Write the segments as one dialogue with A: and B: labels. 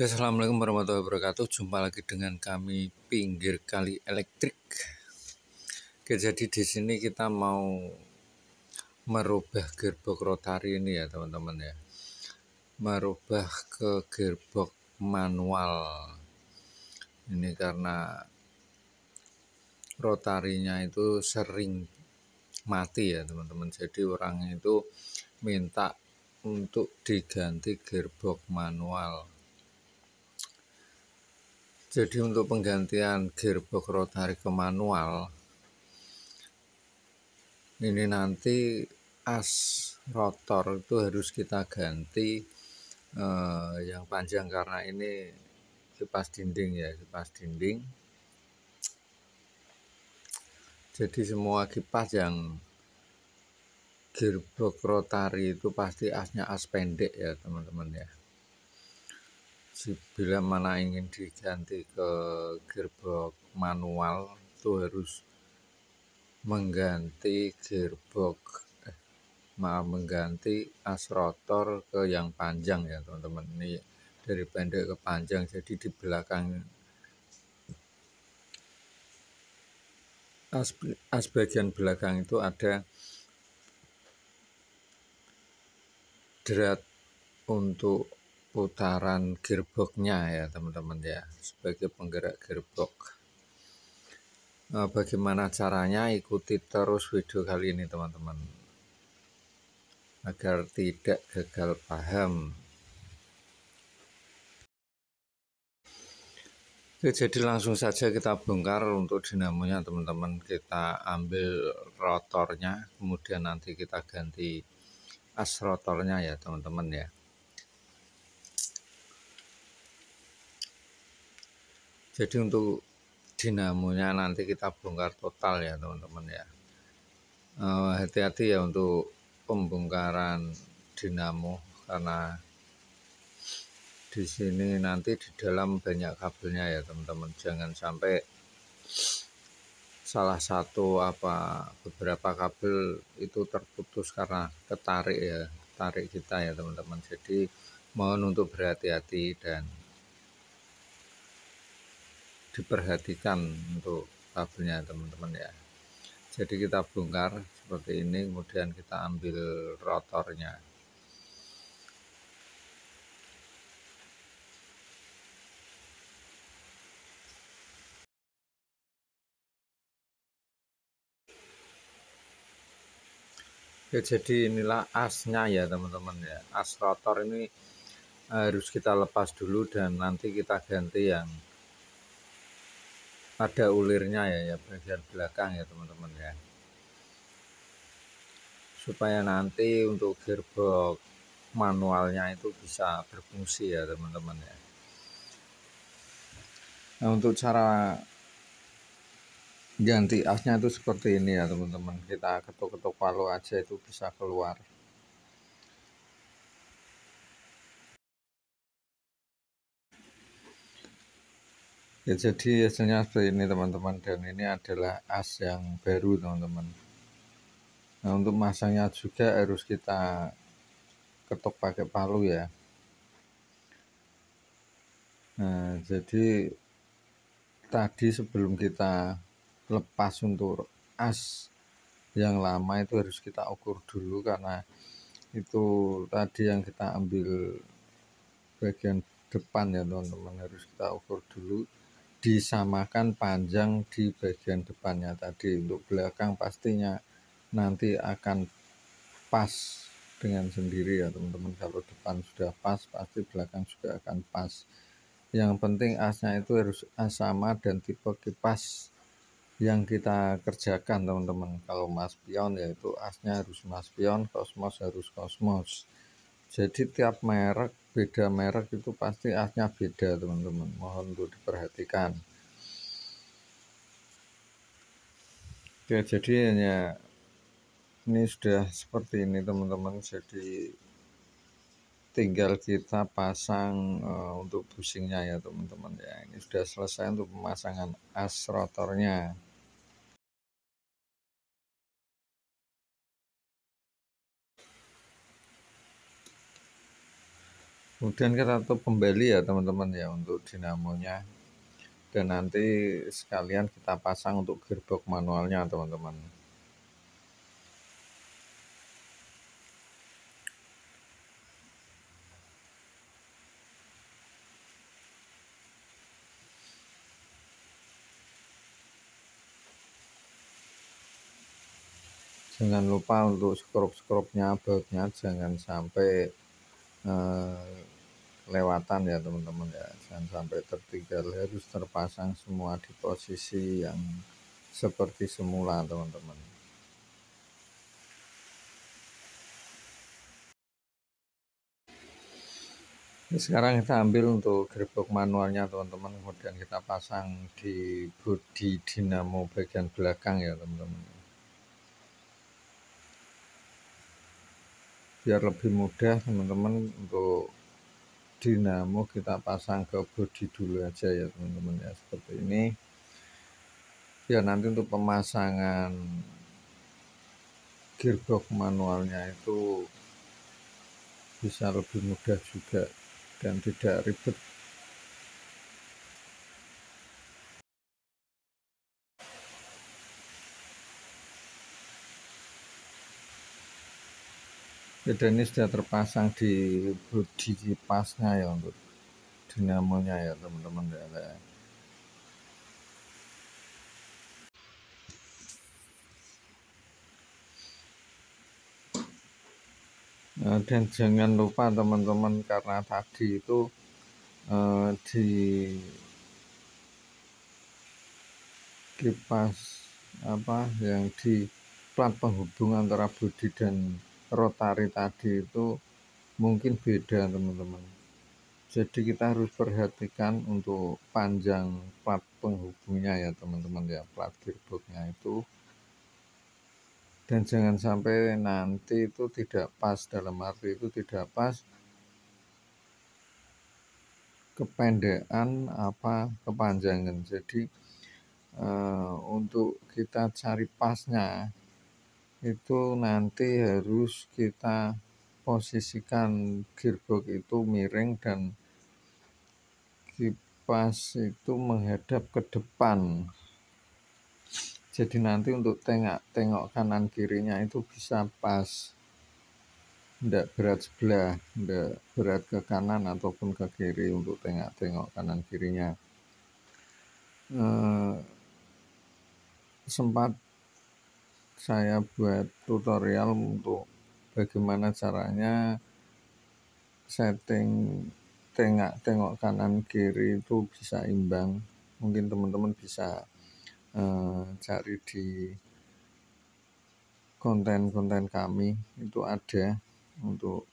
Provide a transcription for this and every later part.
A: Ya, assalamualaikum warahmatullahi wabarakatuh. Jumpa lagi dengan kami pinggir kali elektrik. Oke, jadi di sini kita mau merubah gearbox rotari ini ya teman-teman ya. Merubah ke gearbox manual. Ini karena rotarinya itu sering mati ya teman-teman. Jadi orang itu minta untuk diganti gearbox manual. Jadi untuk penggantian gearbox rotari ke manual ini nanti as rotor itu harus kita ganti yang panjang karena ini kipas dinding ya, kipas dinding. Jadi semua kipas yang gearbox rotari itu pasti asnya as pendek ya teman-teman ya. Bila mana ingin diganti ke gearbox manual itu harus mengganti mengganti as rotor ke yang panjang ya teman-teman. Ini dari pendek ke panjang, jadi di belakang as bagian belakang itu ada drat untuk putaran gearboxnya ya teman-teman ya, sebagai penggerak gearbox. Bagaimana caranya? Ikuti terus video kali ini teman-teman agar tidak gagal paham. Oke, jadi langsung saja kita bongkar untuk dinamonya teman-teman. Kita ambil rotornya, kemudian nanti kita ganti as rotornya ya teman-teman ya. Jadi untuk dinamonya nanti kita bongkar total ya teman-teman ya. Hati-hati ya untuk pembongkaran dinamo karena di sini nanti di dalam banyak kabelnya ya teman-teman. Jangan sampai salah satu beberapa kabel itu terputus karena ketarik ya, tarik kita ya teman-teman. Jadi mohon untuk berhati-hati dan diperhatikan untuk kabelnya teman-teman ya. Jadi kita bongkar seperti ini, kemudian kita ambil rotornya. Oke, jadi inilah asnya ya teman-teman ya. As rotor ini harus kita lepas dulu dan nanti kita ganti yang ada ulirnya ya bagian belakang ya teman-teman ya, supaya nanti untuk gearbox manualnya itu bisa berfungsi ya teman-teman ya. Nah, untuk cara ganti asnya itu seperti ini ya teman-teman. Kita ketuk-ketuk palu aja itu bisa keluar. Ya, jadi hasilnya seperti ini teman-teman, dan ini adalah as yang baru teman-teman. Nah, untuk masangnya juga harus kita ketuk pakai palu ya. Nah, jadi tadi sebelum kita lepas untuk as yang lama itu harus kita ukur dulu, karena itu tadi yang kita ambil bagian depan ya teman-teman, harus kita ukur dulu, disamakan panjang di bagian depannya tadi. Untuk belakang pastinya nanti akan pas dengan sendiri ya teman-teman. Kalau depan sudah pas, pasti belakang juga akan pas. Yang penting asnya itu harus as sama dan tipe kipas yang kita kerjakan teman-teman. Kalau mas pion yaitu asnya harus mas pion, kosmos harus kosmos. Jadi tiap merek, beda merek itu pasti asnya beda teman-teman, mohon untuk diperhatikan. Oke, jadi hanya ini sudah seperti ini teman-teman. Jadi tinggal kita pasang untuk bushingnya ya teman-teman ya. Ini sudah selesai untuk pemasangan as rotornya. Kemudian kita tutup kembali ya teman-teman ya untuk dinamonya, dan nanti sekalian kita pasang untuk gearbox manualnya teman-teman. Jangan lupa untuk skrup-skrupnya, bautnya jangan sampai kelewatan ya teman-teman ya, jangan sampai tertinggal, harus terpasang semua di posisi yang seperti semula teman-teman. Sekarang kita ambil untuk gearbox manualnya teman-teman, kemudian kita pasang di bodi dinamo bagian belakang ya teman-teman, biar lebih mudah teman-teman. Untuk dinamo kita pasang ke bodi dulu aja ya teman-teman ya, seperti ini, biar nanti untuk pemasangan gearbox manualnya itu bisa lebih mudah juga dan tidak ribet. Dan ini sudah terpasang di bodi kipasnya ya untuk dinamonya ya teman-teman ya. Dan jangan lupa teman-teman, karena tadi itu di kipas yang di plat penghubung antara bodi dan rotari tadi itu mungkin beda teman-teman. Jadi kita harus perhatikan untuk panjang plat penghubungnya ya teman-teman ya, plat gearboxnya itu, dan jangan sampai nanti itu tidak pas, dalam arti itu tidak pas, kependekan kepanjangan. Jadi untuk kita cari pasnya itu nanti harus kita posisikan gearbox itu miring dan kipas itu menghadap ke depan. Jadi nanti untuk tengok kanan kirinya itu bisa pas, tidak berat sebelah, tidak berat ke kanan ataupun ke kiri untuk tengok kanan kirinya. Sempat saya buat tutorial untuk bagaimana caranya setting tengok kanan kiri itu bisa imbang. Mungkin teman-teman bisa cari di konten-konten kami, itu ada untuk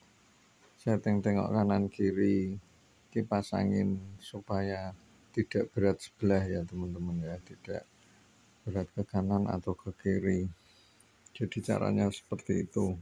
A: setting tengok kanan kiri kipas angin supaya tidak berat sebelah ya teman-teman ya, tidak berat ke kanan atau ke kiri. Jadi caranya seperti itu.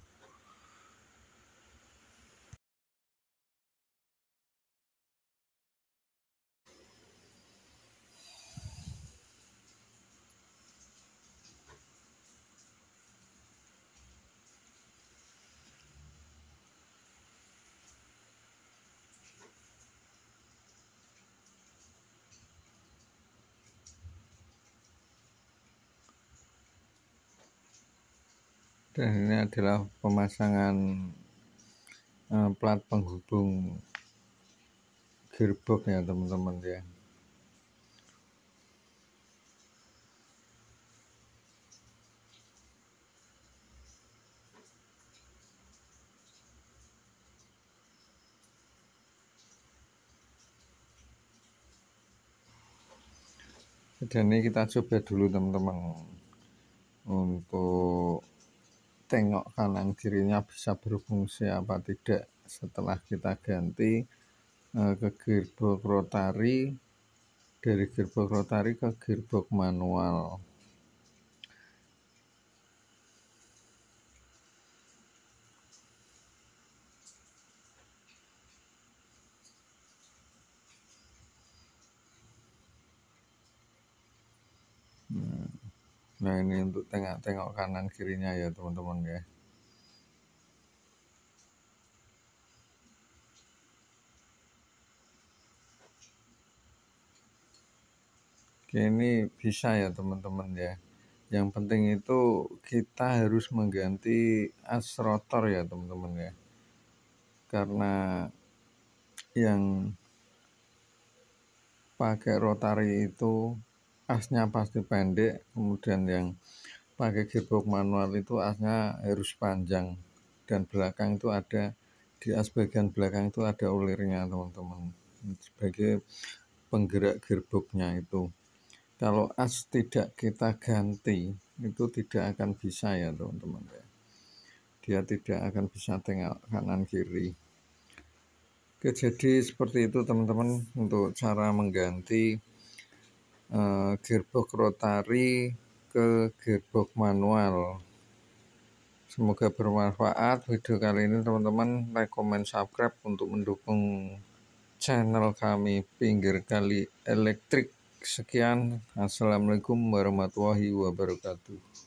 A: Dan ini adalah pemasangan plat penghubung gearbox ya teman-teman ya. Dan ini kita coba dulu teman-teman untuk tengok kanan kirinya bisa berfungsi apa tidak setelah kita ganti ke gearbox rotari, dari gearbox rotari ke gearbox manual. Nah ini untuk tengok kanan kirinya ya teman-teman ya. Ini bisa ya teman-teman ya. Yang penting itu kita harus mengganti as rotor ya teman-teman ya. Karena yang pakai rotari itu asnya pasti pendek, kemudian yang pakai gearbox manual itu asnya harus panjang, dan belakang itu ada, di as bagian belakang itu ada ulirnya teman-teman, sebagai penggerak gearboxnya itu. Kalau as tidak kita ganti itu tidak akan bisa ya teman-teman ya. Dia tidak akan bisa tengok kanan kiri. Oke, jadi seperti itu teman-teman untuk cara mengganti gearbox rotari ke gearbox manual. Semoga bermanfaat video kali ini teman-teman. Like, comment, subscribe untuk mendukung channel kami Pinggir Kali Elektrik. Sekian, assalamualaikum warahmatullahi wabarakatuh.